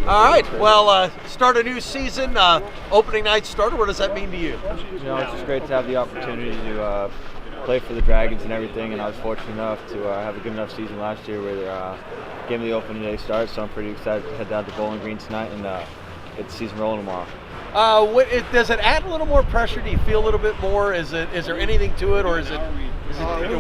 All right. Well, start a new season. Opening night starter. What does that mean to you? It's just great to have the opportunity to play for the Dragons and everything. And I was fortunate enough to have a good enough season last year where they gave me the opening day start. So I'm pretty excited to head down to Bowling Green tonight and get the season rolling tomorrow. Does it add a little more pressure? Do you feel a little bit more? Is there anything to it, or is it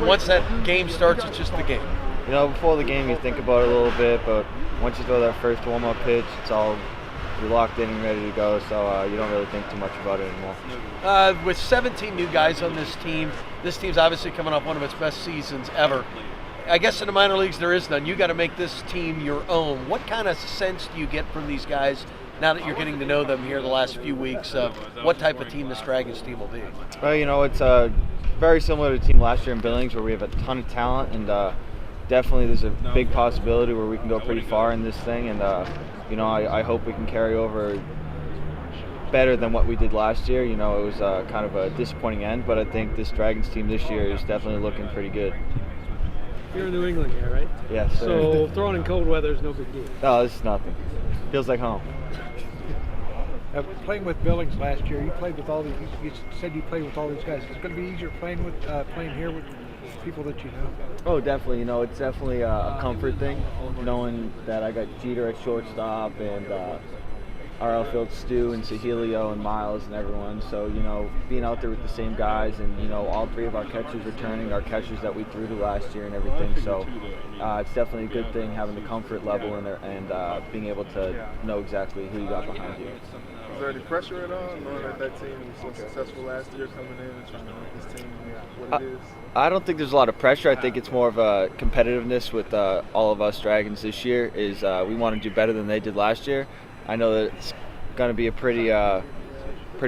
once that game starts, it's just the game? Before the game you think about it a little bit, but once you throw that first warm-up pitch, you're locked in and ready to go, so you don't really think too much about it anymore. With 17 new guys on this team's obviously coming off one of its best seasons ever. I guess in the minor leagues there is none. You got to make this team your own. What kind of sense do you get from these guys now that you're getting to know them here the last few weeks of what type of team this Dragons team will be? Well, it's very similar to the team last year in Billings where we have a ton of talent, and definitely there's a big possibility where we can go pretty far in this thing, and I hope we can carry over better than what we did last year. It was kind of a disappointing end, but I think this Dragons team this year is definitely looking pretty good. You're in New England here, right? Yes. So throwing in cold weather is no big deal. No, this is nothing. Feels like home. Playing with Billings last year, you played with all these. You said you played with all these guys. Is it going to be easier playing here with people that you know? Oh, definitely. It's definitely a comfort thing, knowing that I got Jeter at shortstop and our outfield Stu and Sahilio and Miles and everyone. So being out there with the same guys, and all three of our catchers returning, our catchers that we threw to last year and everything. So it's definitely a good thing having the comfort level in there and being able to know exactly who you got behind you. Is there any pressure at all, knowing that team was so successful last year, coming in and trying to make this team what it is? I don't think there's a lot of pressure. I think it's more of a competitiveness with all of us Dragons this year. We want to do better than they did last year. I know that it's going to be a pretty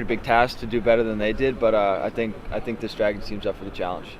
big task to do better than they did, but I think this Dragons team's up for the challenge.